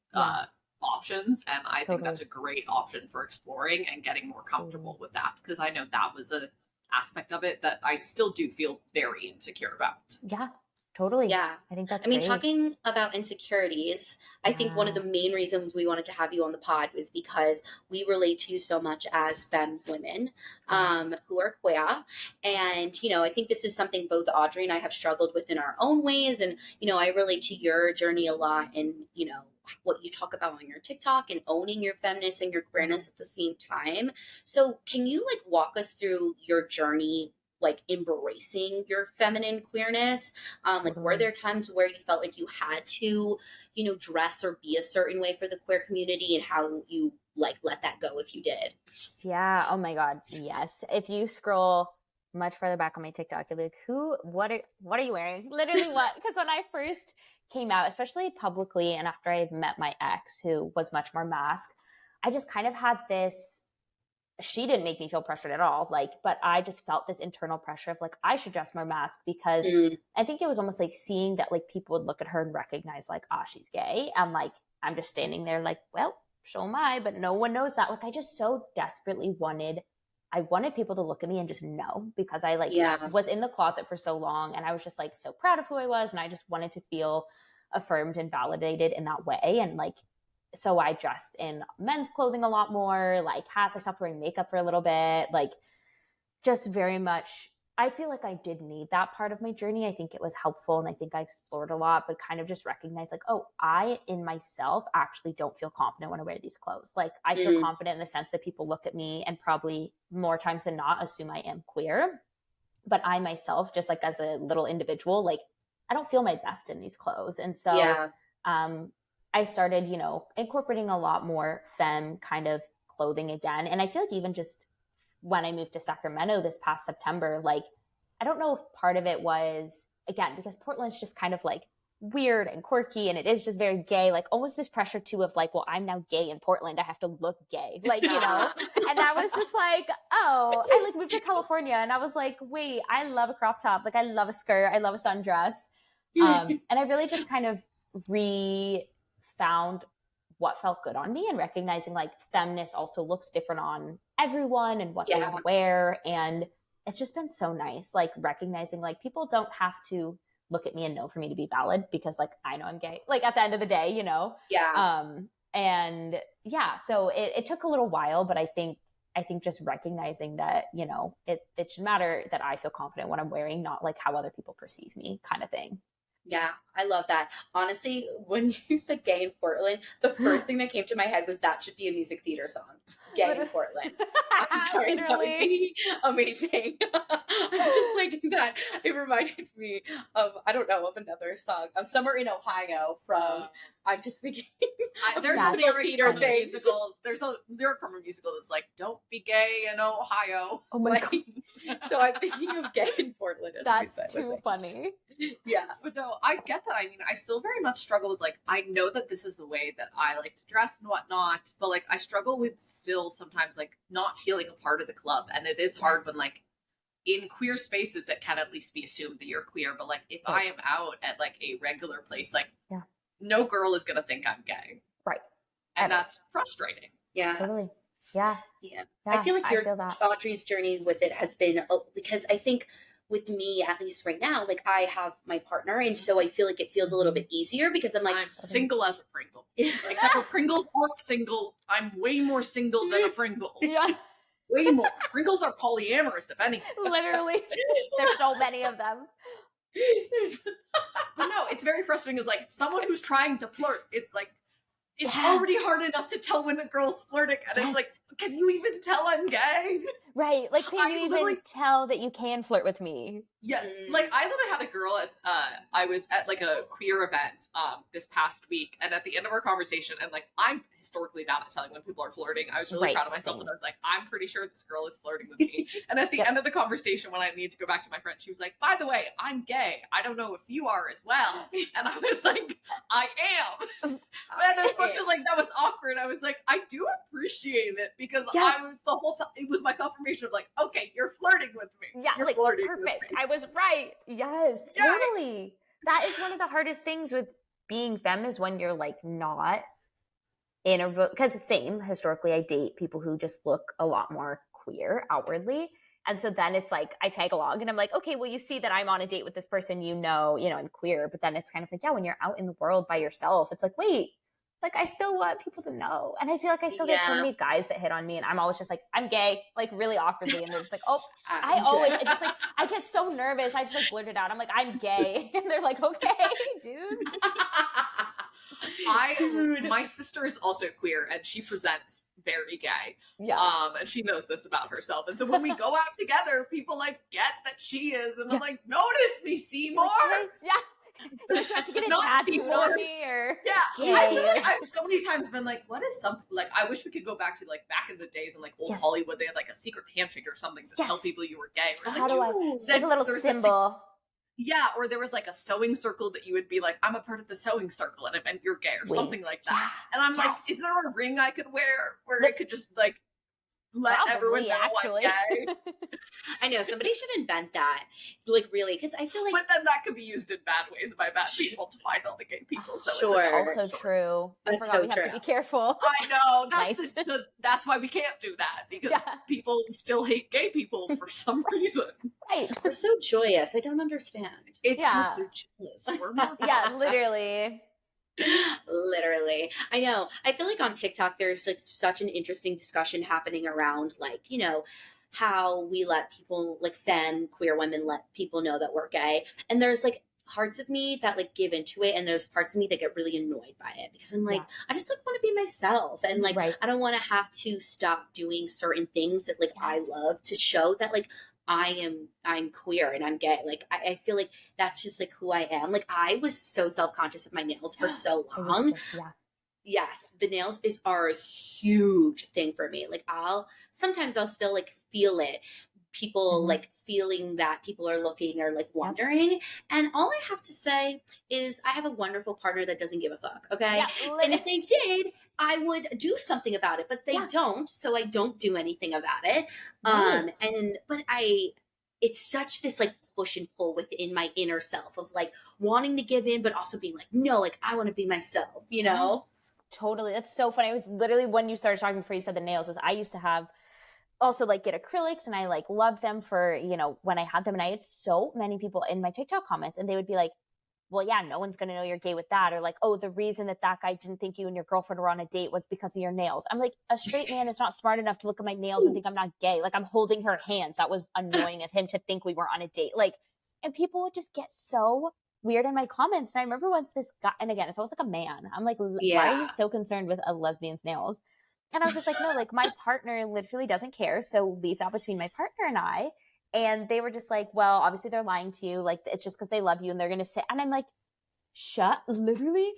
options, and I think that's a great option for exploring and getting more comfortable with that, because I know that was a aspect of it that I still do feel very insecure about. Yeah. Totally. Yeah. I think that's great. Talking about insecurities, I think one of the main reasons we wanted to have you on the pod was because we relate to you so much as femme women who are queer. And, I think this is something both Audrey and I have struggled with in our own ways. And, I relate to your journey a lot, and, what you talk about on your TikTok, and owning your feminist and your queerness at the same time. So can you walk us through your journey, embracing your feminine queerness? Were there times where you felt like you had to, dress or be a certain way for the queer community, and how you let that go if you did? Yeah. Oh my God. Yes. If you scroll much further back on my TikTok, I'd be like, what are you wearing? Literally what? Because when I first came out, especially publicly, and after I had met my ex, who was much more masked, I just kind of had this, she didn't make me feel pressured at all. Like, but I just felt this internal pressure of like, I should dress more masked because I think it was almost like seeing that like people would look at her and recognize like, ah, she's gay. And like, I'm just standing there like, well, so am I, but no one knows that. Like, I just so desperately wanted people to look at me and just know, because I like was in the closet for so long, and I was just like so proud of who I was, and I just wanted to feel affirmed and validated in that way. And like, so I dressed in men's clothing a lot more, like hats. I stopped wearing makeup for a little bit, like just very much. I feel like I did need that part of my journey. I think it was helpful, and I think I explored a lot, but kind of just recognized like, oh, I in myself actually don't feel confident when I wear these clothes. Like I feel confident in the sense that people look at me and probably more times than not assume I am queer. But I myself, just like as a little individual, like I don't feel my best in these clothes. And so I started, you know, incorporating a lot more femme kind of clothing again. And I feel like even just when I moved to Sacramento this past September, like, I don't know if part of it was, again, because Portland's just kind of like weird and quirky, and it is just very gay, like almost this pressure too of like, well, I'm now gay in Portland, I have to look gay, like, you know. And I was just like, oh, I like moved to California, and I was like, wait, I love a crop top, like I love a skirt, I love a sundress. And I really just kind of found what felt good on me, and recognizing like feminist also looks different on everyone and what they wear. And it's just been so nice, like recognizing like people don't have to look at me and know for me to be valid, because like I know I'm gay, like at the end of the day, you know. And yeah, so it took a little while, but I think just recognizing that, you know, it should matter that I feel confident what I'm wearing, not like how other people perceive me, kind of thing. Yeah, I love that. Honestly, when you said gay in Portland, the first thing that came to my head was that should be a music theater song. Gay in Portland. I'm sorry, that would be amazing. I'm just like that. It reminded me of, I don't know, of another song, of Summer in Ohio from, I'm just thinking there's a lyric from a musical. There's a lyric from a musical that's like, don't be gay in Ohio. Oh my God. So I'm thinking of gay in Portland. That's too funny. Yeah. But no, I get that. I mean, I still very much struggle with like, I know that this is the way that I like to dress and whatnot, but like I struggle with still sometimes like not feeling a part of the club. And it is hard when like in queer spaces it can at least be assumed that you're queer. But like if I am out at like a regular place, like no girl is gonna think I'm gay. Right. And that's frustrating. Yeah. Totally. Yeah. I feel like Audrey's journey with it has been, because I think with me, at least right now, like I have my partner, and so I feel like it feels a little bit easier because I'm single as a Pringle. Except for Pringles aren't single. I'm way more single than a Pringle. Yeah. Way more. Pringles are polyamorous, if anything. Literally. There's so many of them. But no, it's very frustrating as like someone who's trying to flirt. It's like, it's already hard enough to tell when a girl's flirting, and it's like, can you even tell I'm gay? Right. Like, can you even tell that you can flirt with me? Yes. Like, I literally had a girl at, I was at like a queer event this past week, and at the end of our conversation, and like, I'm historically bad at telling when people are flirting. I was really proud of myself, and I was like, I'm pretty sure this girl is flirting with me. And at the end of the conversation, when I needed to go back to my friend, she was like, by the way, I'm gay. I don't know if you are as well. And I was like, I am. And as much as like that was awkward, I was like, I do appreciate it, because I was the whole time, it was my confirmation of like, okay, you're flirting with me. Yeah, you're like flirting perfect. With me. I was right. Yes, totally. That is one of the hardest things with being femme, is when you're like not in a, because same historically I date people who just look a lot more queer outwardly. And so then it's like, I tag along and I'm like, okay, well, you see that I'm on a date with this person, you know, I'm queer. But then it's kind of like, yeah, when you're out in the world by yourself, it's like, wait, like I still want people to know. And I feel like I still get so many guys that hit on me, and I'm always just like, I'm gay, like really awkwardly. And they're just like, oh, I get so nervous. I just like blurt it out. I'm like, I'm gay. And they're like, okay, dude. My sister is also queer, and she presents very gay. Yeah. And she knows this about herself. And so when we go out together, people like get that she is, and I'm like, notice me, Seymour. Yeah. Like, have to get a Not tattooed people on are- me or Yeah, gay. I feel like I've so many times been like, what is something like? I wish we could go back to like back in the days in like old Yes. Hollywood. They had like a secret handshake or something to tell Yes. people you were gay. Or, How do I said like a little there was this symbol? Yeah, or there was like a sewing circle that you would be like, I'm a part of the sewing circle, and it meant you're gay or Wait, something like that. yeah, And I'm like, yes. is there a ring I could wear where it could just like let everyone Probably, know actually. I'm gay? I know somebody should invent that, like really, because I feel like But then that could be used in bad ways by bad people to find all the gay people. So Sure. it's Also true. I That's forgot so we have to true. be careful. I know that's Nice. that's why we can't do that because Yeah. people still hate gay people for some reason. Right. we're so joyous. I don't understand. It's because Yeah. they're jealous. We're not. Yeah, literally. Literally. I know. I feel like on TikTok there's like such an interesting discussion happening around like, you know, how we let people like femme queer women let people know that we're gay. And there's like parts of me that like give into it and there's parts of me that get really annoyed by it because I'm like, Yeah. I just like want to be myself and like Right. I don't want to have to stop doing certain things that like I Yes. love to show that like I'm queer and I'm gay. Like I feel like that's just like who I am. Like I was so self-conscious of my nails for so It was long. just, yeah. Yes, the nails are a huge thing for me. Like sometimes I'll still like feel it. People Mhm. like feeling that people are looking or like wondering. And all I have to say is I have a wonderful partner that doesn't give a fuck. Okay. Yeah, And if they did, I would do something about it, but they Yeah. don't. So I don't do anything about it. Right. It's such this like push and pull within my inner self of like wanting to give in, but also being like, no, like I want to be myself, you know? Totally. That's so funny. It was literally when you started talking before you said the nails is I used to have also like get acrylics and I like loved them for, you know, when I had them and I had so many people in my TikTok comments and they would be like, well, yeah, no one's going to know you're gay with that. Or like, oh, the reason that guy didn't think you and your girlfriend were on a date was because of your nails. I'm like, a straight man is not smart enough to look at my nails and think I'm not gay. Like I'm holding her hands. That was annoying of him to think we were on a date. Like, and people would just get so weird in my comments. And I remember once this guy, and again, it's always like a man. I'm like, why are Yeah. you so concerned with a lesbian's nails? And I was just like, no, like my partner literally doesn't care. So leave that between my partner and I. And they were just like, well, obviously they're lying to you. Like it's just because they love you and they're going to say, and I'm like, literally.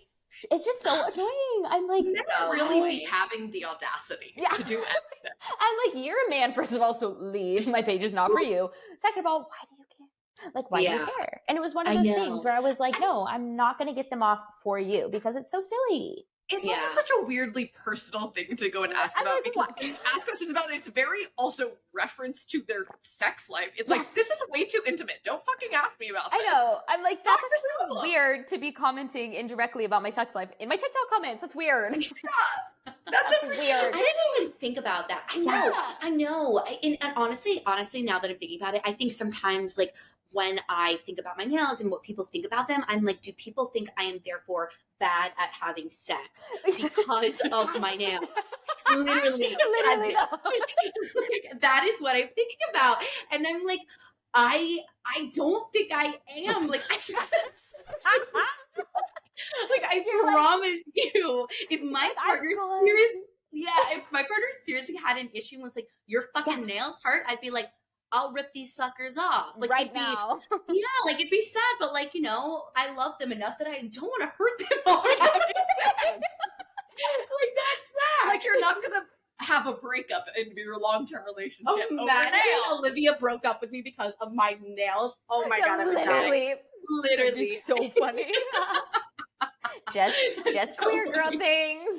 It's just so annoying. I'm like, So Really annoying. be having the audacity Yeah. to do anything. I'm like, you're a man, first of all, so leave. My page is not for you. Second of all, why do you care? Like, why do you Yeah. care? And it was one of I those know. things where I was like, no, I'm not going to get them off for you because it's so silly. It's Yeah. also such a weirdly personal thing to go and ask I'm about like, because what? when you ask questions about it, it's very also reference to their sex life. It's Yes. like, this is way too intimate. Don't fucking ask me about this. I know. I'm like, that's Not your actually problem. weird to be commenting indirectly about my sex life in my TikTok comments. That's weird. Yeah, that's a Weird. I didn't even think about that. I know. Yeah. I know. And honestly, now that I'm thinking about it, I think sometimes like when I think about my nails and what people think about them, I'm like, do people think I am therefore bad at having sex because of my nails? Literally. Literally, though. Like, that is what I'm thinking about. And I'm like, I don't think I am. Like, like I promise you, if my Like, I'm partner good. if my partner seriously had an issue and was like, your fucking Yes. nails hurt, I'd be like, I'll rip these suckers off. Like, right it'd be, now. yeah, like it'd be sad, but like, you know, I love them enough that I don't want to hurt them all. Like, that makes sense. Like, that's that. like you're not gonna have a breakup in your long-term relationship over Imagine nails. Olivia broke up with me because of my nails. Oh my god, I would die. Literally. That'd be Literally. so funny. just It's so queer girl funny. things.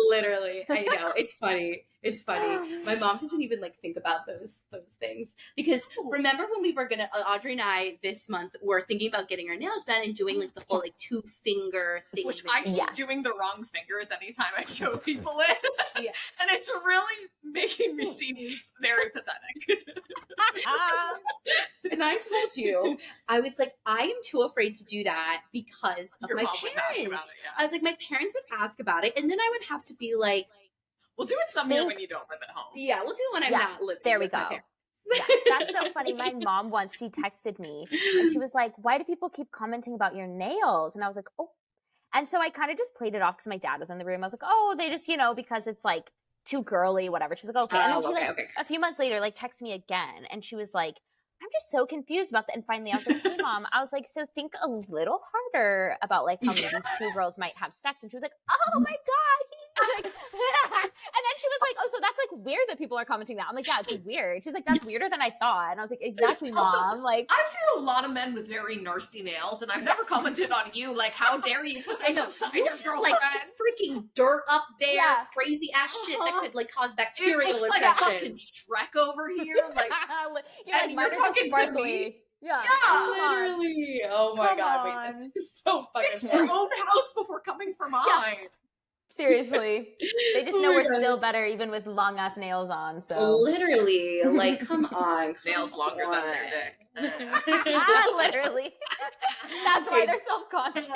Literally. I know. It's funny. It's funny. My mom doesn't even like think about those things because remember when we were gonna Audrey and I this month were thinking about getting our nails done and doing like the whole like 2-finger thing. Which I keep Yes. doing the wrong fingers anytime I show people it. Yeah. And it's really making me seem very pathetic. And I told you, I was like, I am too afraid to do that because of Your my mom would ask parents. about it, yeah. I was like, my parents would ask about it, and then I would have to be like, We'll do it some year Think- when you don't live at home. yeah, we'll do it when I'm Yeah, not living. there we with my go. parents. Yes, that's so funny. My mom once, she texted me and she was like, why do people keep commenting about your nails? And I was like, oh. And so I kind of just played it off because my dad was in the room. I was like, oh, they just, you know, because it's like too girly, whatever. She's like, okay. And then Oh, she okay, like okay. a few months later, like texted me again. And she was like, I'm just so confused about that. And finally I was like, hey mom, I was like, so think a little harder about like how maybe two girls might have sex. And she was like, oh my God. Like, and then she was like, oh, so that's like weird that people are commenting that. I'm like, yeah, it's weird. She's like, that's weirder than I thought. And I was like, exactly, mom. Also, like, I've seen a lot of men with very nasty nails, and I've never commented on you. Like, how dare you put this inside your girlfriend? Like freaking dirt up there, Yeah. crazy ass shit that could like cause It bacterial looks like infection. fucking Shrek over here. Like, you're and like, mine you're are just talking to sparkly. me? Yeah. Yeah, Come on. Literally. Oh my Come God. on. Wait, this is so fucking Fix your own house before coming for mine. Seriously. They just Oh know my we're God. still better even with long ass nails on. So Literally, like, come on. Nails longer than their dick. literally. That's why they're self-conscious.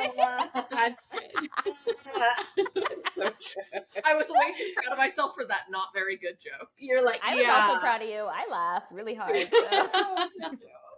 That's I was way too proud of myself for that not very good joke. You're like, I was also proud of you. I laughed really hard. So.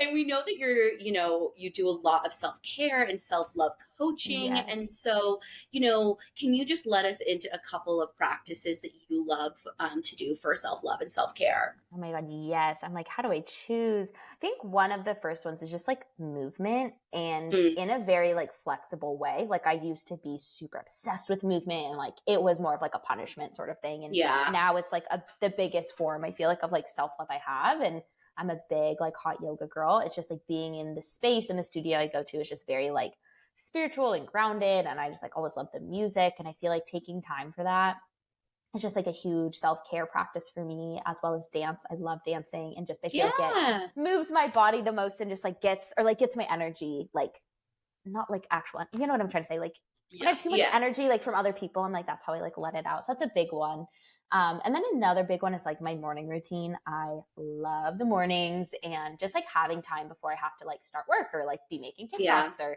And we know that you do a lot of self-care and self-love coaching. Yes. And so, can you just let us into a couple of practices that you love to do for self-love and self-care? Oh my God, yes. I'm like, how do I choose? I think one of the first ones is just like movement and in a very like flexible way. Like I used to be super obsessed with movement and like it was more of like a punishment sort of thing. And now it's like the biggest form I feel like of like self-love I have. And I'm a big like hot yoga girl. It's just like being in the space in the studio I go to is just very like spiritual and grounded. And I just like always love the music. And I feel like taking time for that it's just like a huge self-care practice for me, as well as dance. I love dancing and just I feel like it moves my body the most and just like gets my energy, like not like actual, you know what I'm trying to say? Like when I have too much energy like from other people, I'm like, that's how I like let it out. So that's a big one. And then another big one is like my morning routine. I love the mornings and just like having time before I have to like start work or like be making TikToks or,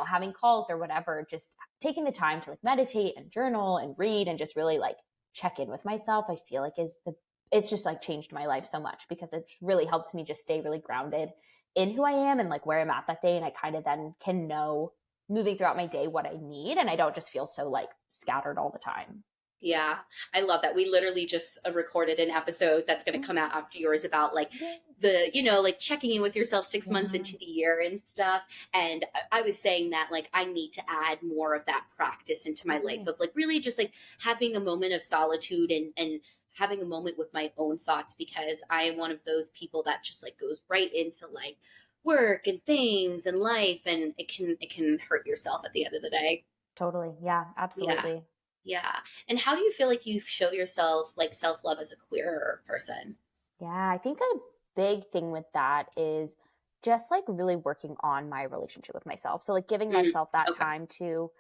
having calls or whatever, just taking the time to like meditate and journal and read and just really like check in with myself. I feel like it's just like changed my life so much because it's really helped me just stay really grounded in who I am and like where I'm at that day. And I kind of then can know moving throughout my day what I need. And I don't just feel so like scattered all the time. Yeah, I love that. We literally just recorded an episode that's going to come out after yours about like the, like checking in with yourself 6 months into the year and stuff. And I was saying that like, I need to add more of that practice into my life of like really just like having a moment of solitude and having a moment with my own thoughts, because I am one of those people that just like goes right into like work and things and life. And it can hurt yourself at the end of the day. Totally. Yeah, absolutely. Yeah. And how do you feel like you show yourself like self-love as a queer person? Yeah, I think a big thing with that is just like really working on my relationship with myself. So like giving myself that time to,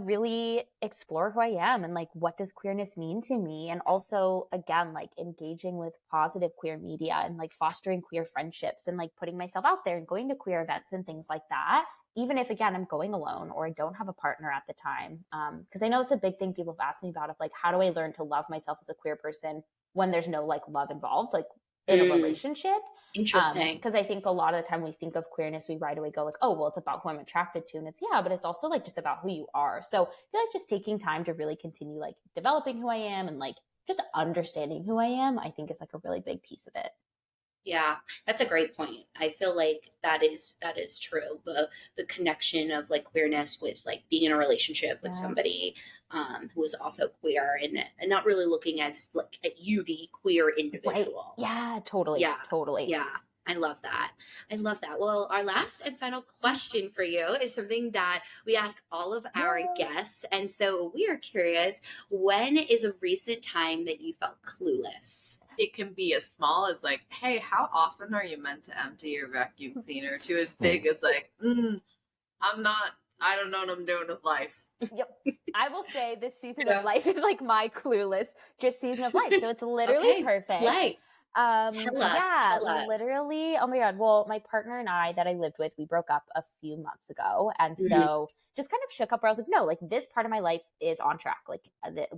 really explore who I am and like what does queerness mean to me? And also again, like engaging with positive queer media and like fostering queer friendships and like putting myself out there and going to queer events and things like that. Even if, again, I'm going alone or I don't have a partner at the time. Because I know it's a big thing people have asked me about of like, how do I learn to love myself as a queer person when there's no like love involved, like in a relationship? Interesting. Because I think a lot of the time we think of queerness, we right away go like, oh, well, it's about who I'm attracted to. And it's, but it's also like just about who you are. So I feel like just taking time to really continue like developing who I am and like just understanding who I am, I think is like a really big piece of it. Yeah, that's a great point. I feel like that is true. The connection of like queerness with like being in a relationship with somebody who is also queer and not really looking as like at you, the queer individual. Right. Yeah, totally. Yeah, totally. Yeah. I love that. I love that. Well, our last and final question for you is something that we ask all of our guests. And so we are curious, when is a recent time that you felt clueless? It can be as small as like, hey, how often are you meant to empty your vacuum cleaner, to as big as like, I don't know what I'm doing with life. Yep. I will say this season of life is like my clueless just season of life. So it's literally perfect. Slay. Tell us. Literally. Oh my God. Well, my partner and I that I lived with, we broke up a few months ago. And so just kind of shook up where I was like, no, like this part of my life is on track. Like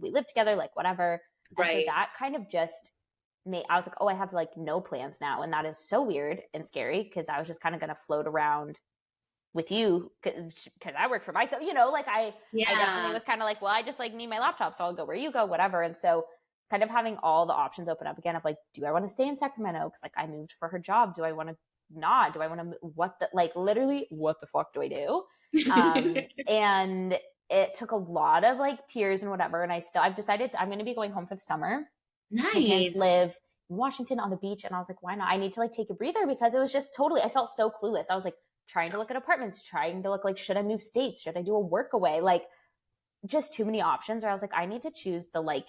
we live together, like whatever. And so that kind of just I was like, oh, I have like no plans now. And that is so weird and scary because I was just kind of going to float around with you because I work for myself, like I definitely was kind of like, well, I just like need my laptop. So I'll go where you go, whatever. And so kind of having all the options open up again of like, do I want to stay in Sacramento? Because like I moved for her job. Do I want to not? Do I want to literally what the fuck do I do? And it took a lot of like tears and whatever. And I've decided I'm going to be going home for the summer. Nice. My parents live in Washington on the beach. And I was like, why not? I need to like take a breather because it was just totally, I felt so clueless. I was like trying to look at apartments, trying to look like, should I move states? Should I do a work away? Like just too many options where I was like, I need to choose the like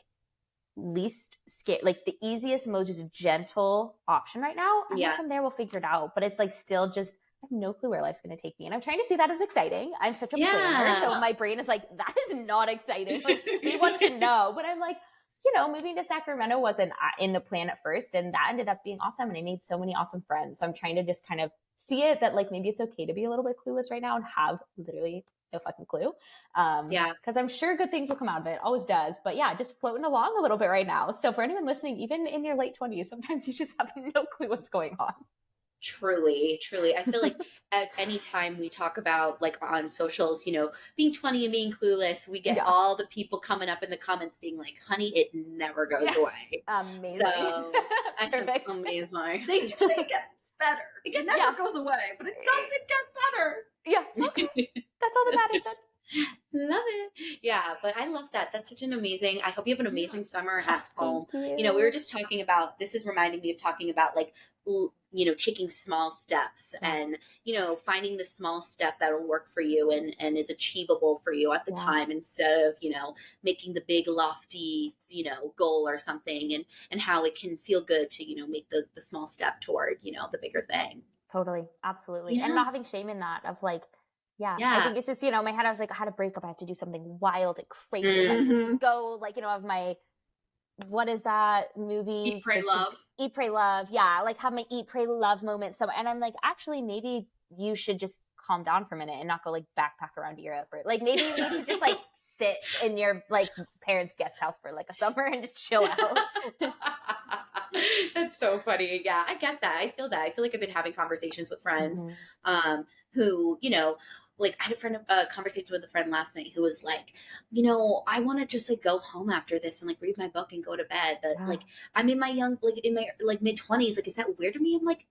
least scary, like the easiest, most gentle option right now. And then from there we'll figure it out. But it's like still just, I have no clue where life's going to take me. And I'm trying to see that as exciting. I'm such a planner. So my brain is like, that is not exciting. Like, we want to know. But I'm like, you know, moving to Sacramento wasn't in the plan at first. And that ended up being awesome. And I made so many awesome friends. So I'm trying to just kind of see it that like maybe it's okay to be a little bit clueless right now and have literally no fucking clue. Because I'm sure good things will come out of it. Always does. But yeah, just floating along a little bit right now. So for anyone listening, even in your late 20s, sometimes you just have no clue what's going on. Truly. I feel like at any time we talk about like on socials, you know, being 20 and being clueless, we get all the people coming up in the comments being like, honey, it never goes away. Amazing. So Perfect. Amazing. They do say it gets better. It never goes away, but it doesn't get better. Yeah. Okay. That's all that matters. Love it. Yeah, but I love that. That's such an amazing, I hope you have an amazing summer at home. You know, we were just talking about, this is reminding me of talking about like, you know, taking small steps and, you know, finding the small step that'll work for you and is achievable for you at the time instead of, you know, making the big lofty, you know, goal or something and how it can feel good to, you know, make the small step toward, you know, the bigger thing. Totally. Absolutely. Yeah. And not having shame in that of like, I think it's just, you know, in my head, I was like, I had a breakup. I have to do something wild and crazy. Like, go, like, you know, of my, what is that movie? Eat, Pray, Love. Eat, Pray, Love. Yeah. Like have my Eat, Pray, Love moment. So, and I'm like, actually, maybe you should just calm down for a minute and not go like backpack around Europe. Or like maybe you need to just like sit in your like parents' guest house for like a summer and just chill out. That's so funny. Yeah, I get that. I feel that. I feel like I've been having conversations with friends who, you know, like I had a conversation with a friend last night who was like, you know, I want to just like go home after this and like read my book and go to bed. But like, I'm in my mid 20s. Like, is that weird to me? I'm like,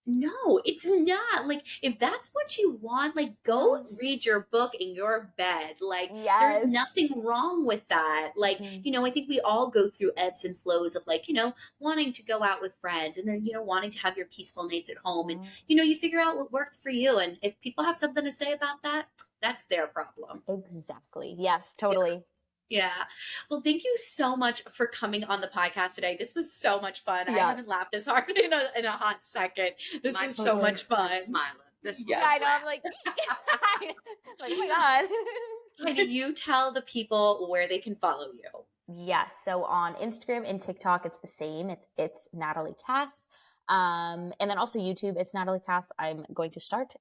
no, it's not. Like, if that's what you want, like, go read your book in your bed. Like, there's nothing wrong with that. Like, you know, I think we all go through ebbs and flows of like, you know, wanting to go out with friends and then, you know, wanting to have your peaceful nights at home. And, you know, you figure out what works for you. And if people have something to say about that, that's their problem. Exactly. Yes, totally. Yeah. Well, thank you so much for coming on the podcast today. This was so much fun. I haven't laughed this hard in a hot second. This was so much fun. I'm smiling. This I know. I'm like, like, oh my God. Can you tell the people where they can follow you? Yes. So on Instagram and TikTok, it's the same. It's Natalie Cass. And then also YouTube, it's Natalie Cass. I'm going to start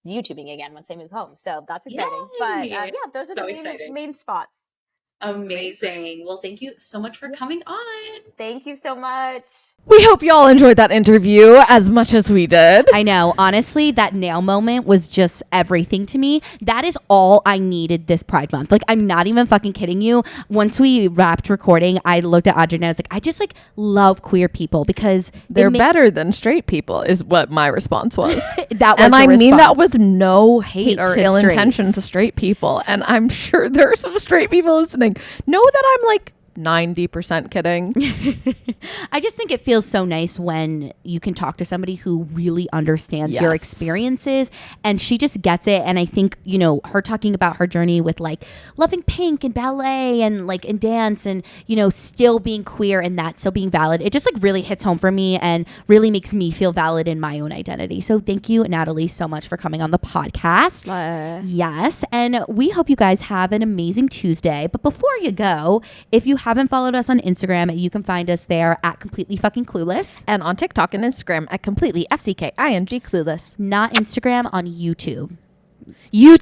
YouTubing again once I move home. So that's exciting. Yay! But those are the main spots. Amazing. Well, thank you so much for coming on. Thank you so much. We hope you all enjoyed that interview as much as we did. I know. Honestly, that nail moment was just everything to me. That is all I needed this Pride Month. Like, I'm not even fucking kidding you. Once we wrapped recording, I looked at Audrey and I was like, I just like love queer people because they're better than straight people is what my response was. That was and I response. mean that with no hate or ill straights. intention to straight people. And I'm sure there are some straight people listening. Know that I'm like 90% kidding. I just think it feels so nice when you can talk to somebody who really understands your experiences and she just gets it. And I think, you know, her talking about her journey with like loving pink and ballet and like and dance and, you know, still being queer and that still being valid. It just like really hits home for me and really makes me feel valid in my own identity. So thank you, Natalie, so much for coming on the podcast. Yes. And we hope you guys have an amazing Tuesday. But before you go, if you haven't followed us on Instagram, you can find us there at Completely Fucking Clueless. And on TikTok and Instagram at Completely FCKING Clueless. Not Instagram, on YouTube. I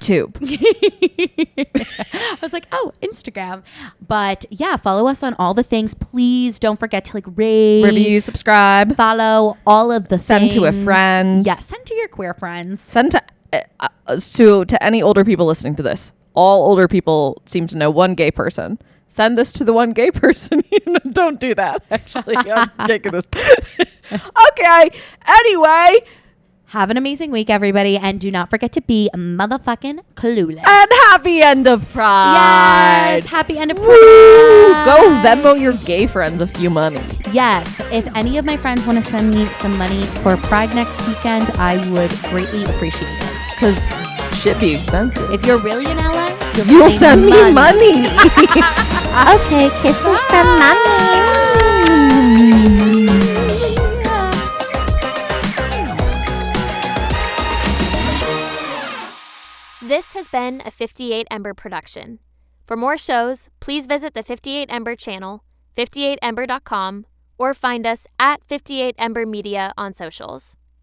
was like, oh, Instagram. But yeah, follow us on all the things. Please don't forget to like rate, review, subscribe, follow, all of the send things. To a friend. Yeah, send to your queer friends. Send to any older people listening to this. All older people seem to know one gay person. send this to the one gay person. Don't do that. Actually, I'm taking this. Okay. Anyway. Have an amazing week, everybody. And do not forget to be motherfucking clueless. And happy end of Pride. Yes. Happy end of Pride. Woo! Go Venmo your gay friends a few money. Yes. If any of my friends want to send me some money for Pride next weekend, I would greatly appreciate it. Because shit be expensive. If you're really in LA, you'll send me money. Okay, kisses from mommy. This has been a 58 Ember production. For more shows, please visit the 58 Ember channel, 58ember.com, or find us at 58 Ember Media on socials.